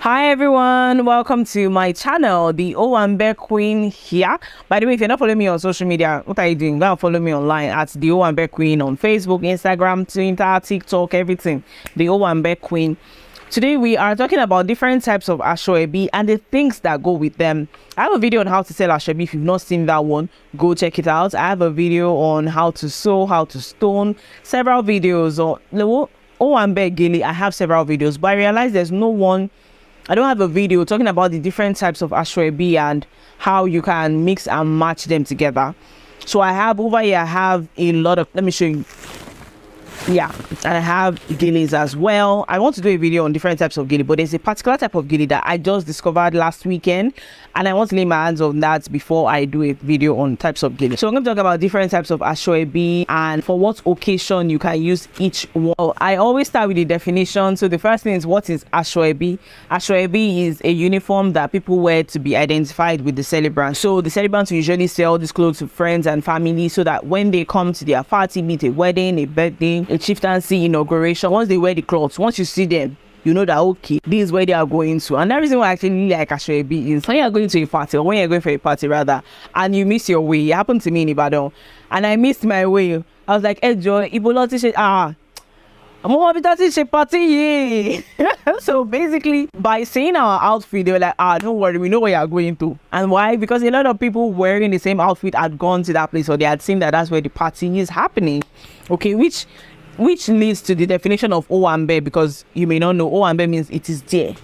Hi everyone, welcome to my channel, the Owanbe Queen here. By the way, if you're not following me on social media, what are you doing? Go and follow me online at the Owanbe Queen on Facebook, Instagram, Twitter, TikTok, everything. The Owanbe Queen. Today we are talking about different types of asoebi and the things that go with them. I have a video on how to sell asoebi. If you've not seen that one, go check it out. I have a video on how to sew, how to stone, several videos on Owanbe gele. I have several videos, but I realized there's no one. I don't have a video talking about the different types of asoebi and how you can mix and match them together. So I have over here, I have a lot of, let me show you. Yeah, and I have geles as well. I want to do a video on different types of gele, but there's a particular type of gele that I just discovered last weekend, and I want to lay my hands on that before I do a video on types of gele. So I'm going to talk about different types of asoebi and for what occasion you can use each one. I always start with the definition. So the first thing is, what is asoebi? Asoebi is a uniform that people wear to be identified with the celebrant. So the celebrants usually sell this clothes to friends and family so that when they come to their party, be it a wedding, a birthday, a chieftaincy, inauguration, once they wear the clothes, once you see them, you know that okay, this is where they are going to. And the reason why I actually really like asoebi is when you're going to a party, or when you're going for a party rather, and you miss your way. It happened to me in Ibadan, and I missed my way. I was like, hey Joy, I'm party. So basically, by seeing our outfit, they were like, don't worry, we know where you're going to. And why? Because a lot of people wearing the same outfit had gone to that place, or they had seen that that's where the party is happening. Okay, which leads to the definition of Owanbe, because you may not know, Owanbe means it is there,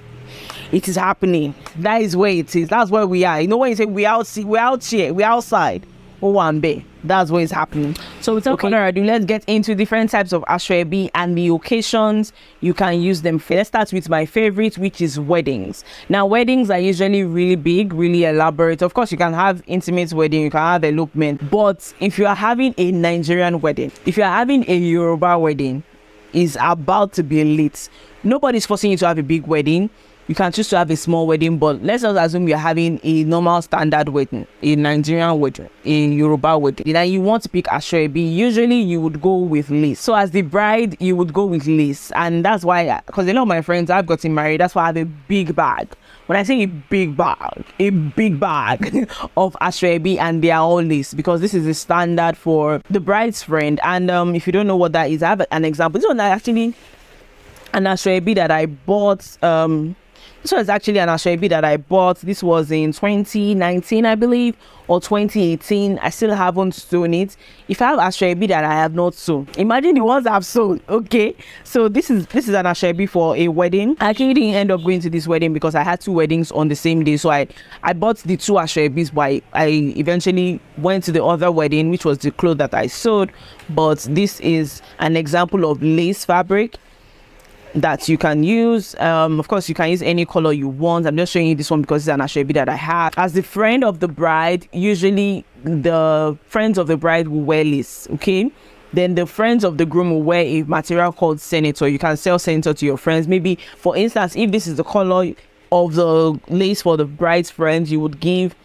it is happening, that is where it is, that's where we are. You know, when you say we're out here, we're outside, Owanbe, that's where it's happening. So without further ado, let's get into different types of asoebi and the occasions you can use them for. Let's start with my favorite, which is weddings. Now, weddings are usually really big, really elaborate. Of course, you can have intimate wedding, you can have elopement, but if you are having a Nigerian wedding, if you are having a Yoruba wedding, is about to be lit. Nobody's forcing you to have a big wedding. You can choose to have a small wedding, but let's just assume you're having a normal standard wedding, a Nigerian wedding, a Yoruba wedding, and you want to pick asoebi. Usually you would go with lace. So as the bride, you would go with lace, and that's why, because a lot of my friends have gotten married, that's why I have a big bag. When I say a big bag of asoebi, and they are all lace, because this is the standard for the bride's friend. And if you don't know what that is, I have an example. This one actually an asoebi that I bought. This was actually an asoebi that I bought. This was in 2019, I believe, or 2018. I still haven't sewn it. If I have asoebi that I have not sewn, imagine the ones I've sewn. Okay, so this is an asoebi for a wedding. I actually didn't end up going to this wedding because I had two weddings on the same day. So I bought the two asoebis, but I eventually went to the other wedding, which was the cloth that I sewed. But this is an example of lace fabric that you can use. Of course, you can use any color you want. I'm just showing you this one because it's an asoebi that I have. As the friend of the bride, usually the friends of the bride will wear lace, okay? Then the friends of the groom will wear a material called senator. You can sell senator to your friends. Maybe, for instance, if this is the color of the lace for the bride's friends, you would give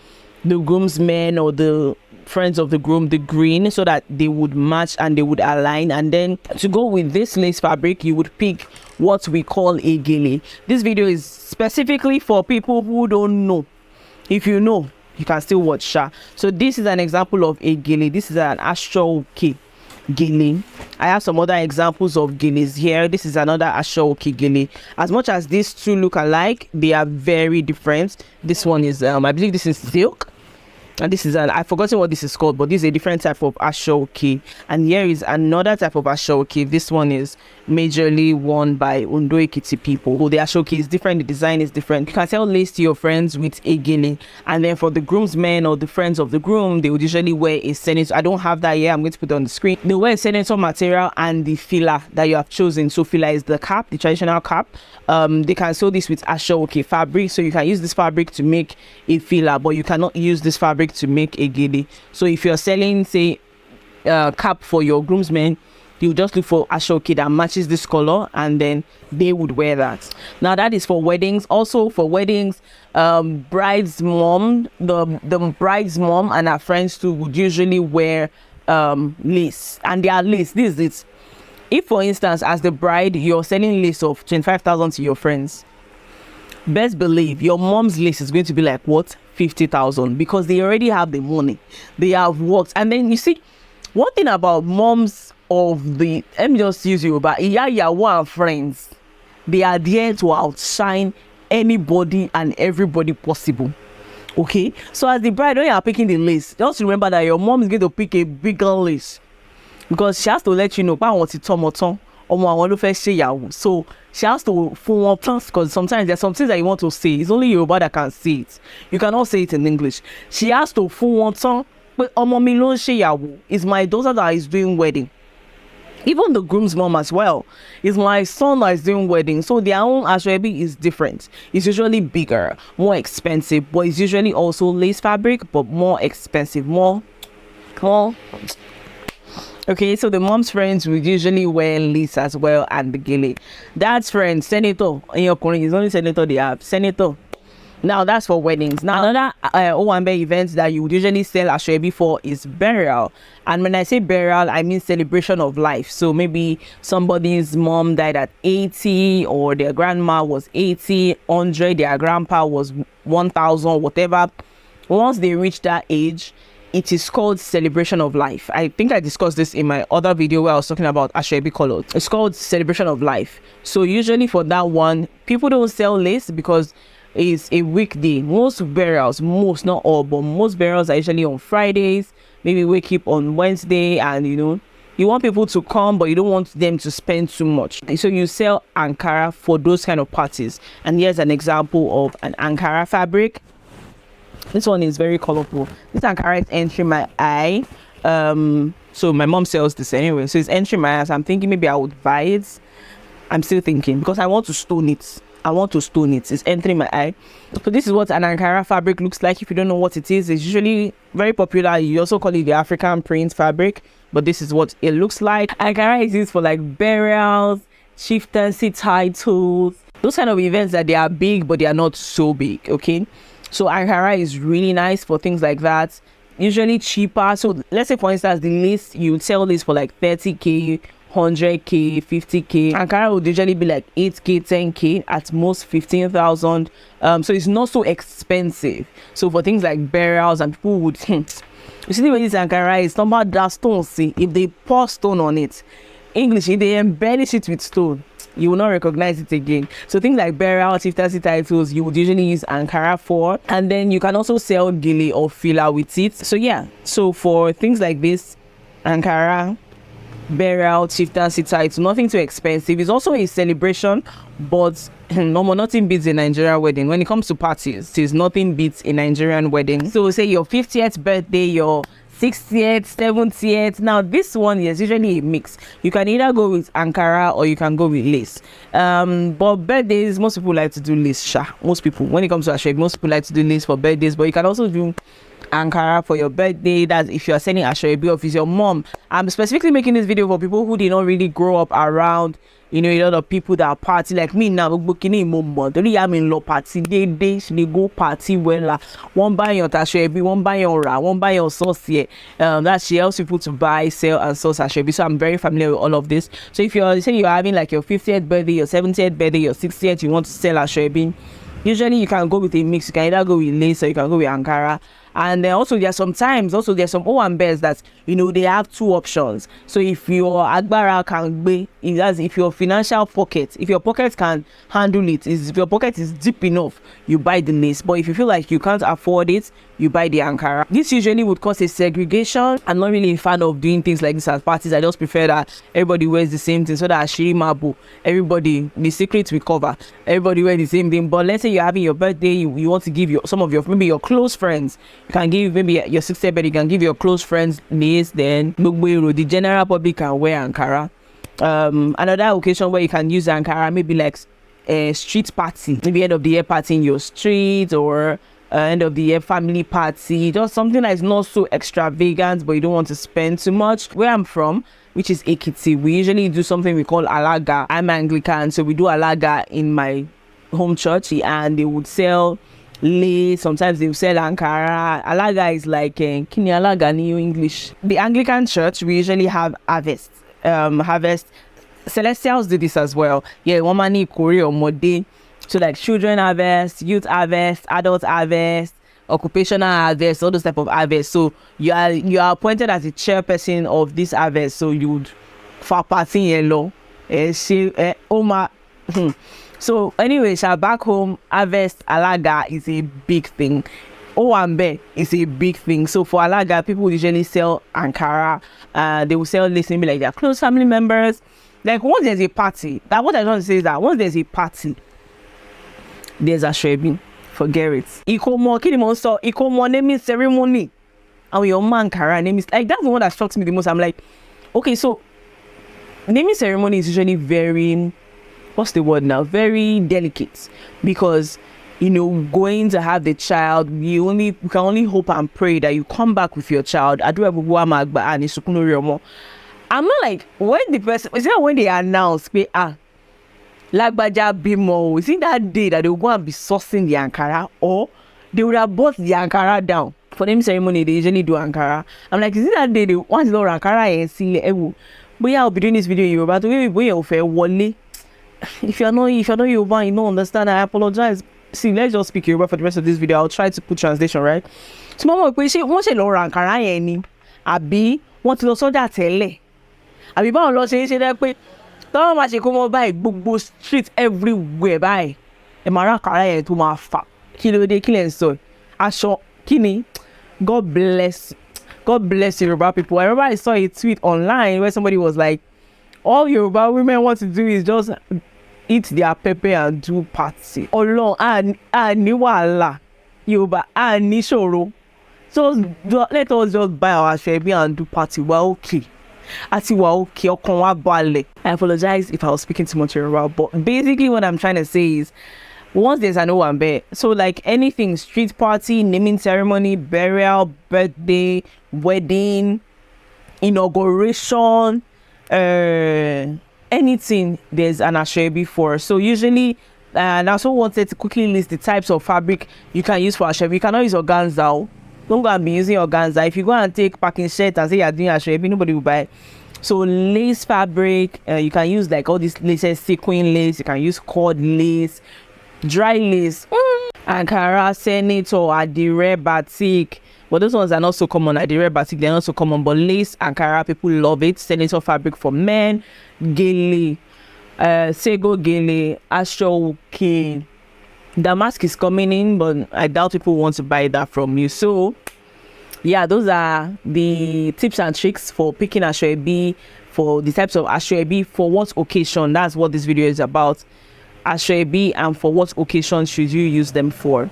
the groomsmen or the friends of the groom the green, so that they would match and they would align. And then to go with this lace fabric, you would pick what we call a gele. This video is specifically for people who don't know. If you know, you can still watch. So this is an example of a gele. This is an asoebi gele. I have some other examples of geles here. This is another asoebi gele. As much as these two look alike, they are very different. This one is I believe this is silk, and this is I've forgotten what this is called, but this is a different type of asoebi. And here is another type of asoebi. This one is majorly worn by Ondo Ekiti people. So the asoebi is different, the design is different. You can sell lace to your friends with a gele, and then for the groomsmen or the friends of the groom, they would usually wear a senator. I don't have that here, I'm going to put it on the screen. They wear a senator material and the filler that you have chosen. So filler is the cap, the traditional cap. They can sew this with asoebi fabric, so you can use this fabric to make a filler, but you cannot use this fabric to make a gele. So if you're selling, say, cap for your groomsmen, you just look for asoebi that matches this color, and then they would wear that. Now that is for weddings. Also for weddings, bride's mom, the bride's mom and her friends too would usually wear lace, and their lace, this is it. If for instance, as the bride, you're selling lace of 25,000 to your friends, best believe your mom's list is going to be like what, 50,000, because they already have the money, they have worked. And then you see, one thing about moms of the, let me just use you, but yeah, friends, they are there to outshine anybody and everybody possible. Okay, so as the bride, when you are picking the list, just remember that your mom is going to pick a bigger list, because she has to let you know, so she has to form plans, because sometimes there's some things that you want to say, it's only Yoruba that can say it, you cannot say it in English. She has to form plans, but it's my daughter that is doing wedding. Even the groom's mom as well. It's my son that is doing wedding. So their own asoebi is different. It's usually bigger, more expensive, but it's usually also lace fabric, but more expensive, more. Okay, so the mom's friends will usually wear lace as well, and the gele. Dad's friends, senator, in your corner, it's only senator they have. Senator. Now that's for weddings. Now another Owanbe event that you would usually sell asoebi for is burial. And when I say burial, I mean celebration of life. So maybe somebody's mom died at 80, or their grandma was 80, 100, their grandpa was 1,000, whatever. Once they reach that age, it is called celebration of life. I think I discussed this in my other video where I was talking about asoebi colors. It's called celebration of life. So usually for that one, people don't sell lace because it's a weekday. Most burials, not all, but most burials are usually on Fridays. Maybe wake up on Wednesday, and you want people to come, but you don't want them to spend too much. So you sell Ankara for those kind of parties. And here's an example of an Ankara fabric. This one is very colorful. This Ankara is entering my eye. So my mom sells this anyway, so it's entering my eye. So I'm thinking maybe I would buy it. I'm still thinking, because I want to stone it. It's entering my eye. So this is what an Ankara fabric looks like. If you don't know what it is, it's usually very popular. You also call it the African print fabric, but this is what it looks like. Ankara is used for like burials, chieftaincy titles, those kind of events that they are big, but they are not so big. Okay, so Ankara is really nice for things like that. Usually cheaper. So let's say for instance, the list, you sell this for like 30k, 100k, 50k. Ankara would usually be like 8k, 10k, at most 15,000. So it's not so expensive. So for things like burials, and people would you see when this Ankara is talking about that stone. See, if they pour stone on it, English, if they embellish it with stone, you will not recognize it again. So things like burial, chieftaincy titles, you would usually use Ankara for. And then you can also sell gele or filler with it. So yeah, so for things like this, Ankara, burial, chieftaincy title, nothing too expensive. It's also a celebration, but nothing beats a Nigerian wedding. When it comes to parties, there's nothing beats a Nigerian wedding. So say your 50th birthday, your 60th, 70th. Now this one is usually a mix. You can either go with Ankara or you can go with lace. But birthdays, most people like to do lace. Most people, when it comes to asoebi, most people like to do lace for birthdays, but you can also do Ankara for your birthday. That's if you are sending asoebi, or if it's your mom. I'm specifically making this video for people who did not really grow up around a lot of people that party like me now. Only I'm in low party, they go party well. One buy your asoebi, one buy your ra, one buy your sauce here. That she helps people to buy, sell, and source asoebi. So I'm very familiar with all of this. So if you're saying you're having like your 50th birthday, your 70th birthday, your 60th, you want to sell asoebi, usually you can go with a mix. You can either go with lace or you can go with Ankara. And then also there's some Owanbes that they have two options. So if your agbara can be, if your financial pocket, if your pocket can handle it, if your pocket is deep enough, you buy the lace. But if you feel like you can't afford it, you buy the Ankara. This usually would cause a segregation. I'm not really a fan of doing things like this at parties. I just prefer that everybody wears the same thing, so that Ashiri Mabu, everybody, the secret we cover, everybody wear the same thing. But let's say you're having your birthday, you want to give some of your, maybe your close friends, you can give maybe your 60th birthday, you can give your close friends lace. Then the general public can wear Ankara. Another occasion where you can use Ankara, maybe like a street party, maybe end of the year party in your street, or end of the year family party, just something that is not so extravagant, but you don't want to spend too much. Where I'm from, which is Ekiti, we usually do something we call Alaga. I'm Anglican, so we do Alaga in my home church, and they would sell lace. Sometimes they will sell Ankara. Alaga is like Kini Alaga in English. The Anglican church, we usually have harvest. Celestials do this as well. Yeah, one money Korea or Mode. So like children harvest, youth harvest, adult harvest, occupational harvest, all those type of harvest. So you are appointed as the chairperson of this harvest. So you would for party yellow. So anyways, back home, harvest alaga is a big thing. Owanbe is a big thing. So for alaga, people usually sell Ankara. They will sell this maybe like their close family members. Like once there's a party, that what I want to say is that once there's a party, there's aso-ebi. Forget it. Ikomo naming ceremony. And your man Ankara name is like that's the one that shocks me the most. I'm like, okay, so naming ceremony is usually very, what's the word now? Very delicate, because going to have the child, you can only hope and pray that you come back with your child. I'm not like when the person, is that when they announce Lagbaja Bimo, is it that day that they will go and be sourcing the Ankara, or they would have bought the Ankara down? For them ceremony, they usually do Ankara. I'm like, is it that day they want to do Ankara and see but yeah, I'll be doing this video in Yoruba. If you're not Yoruba, you don't understand, I apologize. See, let's just speak Yoruba for the rest of this video. I'll try to put translation, right? So mama, wọ́n ṣe lọ ra Ankara yẹn ni, àbí wọ́n ti lọ sọ́jà tẹ́lẹ̀, àbí báwọn lọ ṣe dẹ́ pé tọ́wọ́n máa ṣe kó mọ́ báyìí gbogbo street everywhere báyìí ẹ̀ máa ra Ankara yẹn tó máa fà kí ló dé kí lẹ̀ ń sọ aṣọ kí ni. God bless Yoruba people. I remember I saw a tweet online where somebody was like, all Yoruba women want to do is just eat their pepper and do party. Ọlọ́run ní wàhálà Yoruba ní ṣòro. So let us just buy our aso-ebi and do party. We're okay. Ọkàn wa balẹ̀. I apologize if I was speaking too much Yoruba, but basically what I'm trying to say is, once there's an Owanbe, so like anything, street party, naming ceremony, burial, birthday, wedding, inauguration, anything, there's an aso-ebi for. So usually, and I also wanted to quickly list the types of fabric you can use for aso-ebi. You cannot use organza. Don't go and be using organza. If you go and take packing shirt and say you're doing aso-ebi, nobody will buy it. So lace fabric, you can use like all these laces, sequin lace, you can use cord lace, dry lace, Ankara, senator, adire, batik. But those ones are not so common. Adire, batik, they're not so common. But lace, Ankara, people love it. Senator fabric for men, gele, sego gele, aso-ebi. Damask is coming in, but I doubt people want to buy that from you. So yeah, those are the tips and tricks for picking aso-ebi, for the types of aso-ebi, for what occasion. That's what this video is about. Aso-ebi, and for what occasion should you use them for.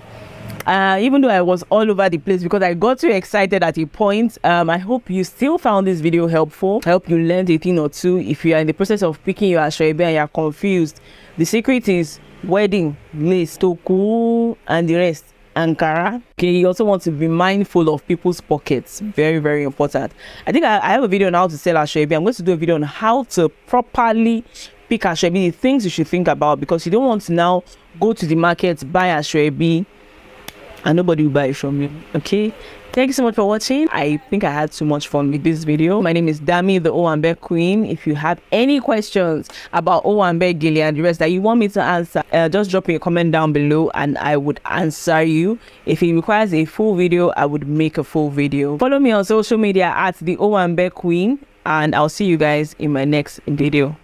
Even though I was all over the place because I got too excited at a point, I hope you still found this video helpful. I hope you learned a thing or two. If you are in the process of picking your aso-ebi and you're confused, the secret is wedding, lace, toku, and the rest, Ankara. Okay, you also want to be mindful of people's pockets. Very, very important. I think I have a video on how to sell aso-ebi. I'm going to do a video on how to properly pick aso-ebi, the things you should think about, because you don't want to now go to the market, buy aso-ebi, and nobody will buy it from you. Okay, thank you so much for watching. I think I had too much fun with this video. My name is Damie, the Owanbe Queen. If you have any questions about Owanbe, gele, and the rest that you want me to answer, just drop me a comment down below and I would answer you. If it requires a full video, I would make a full video. Follow me on social media at the Owanbe Queen, and I'll see you guys in my next video.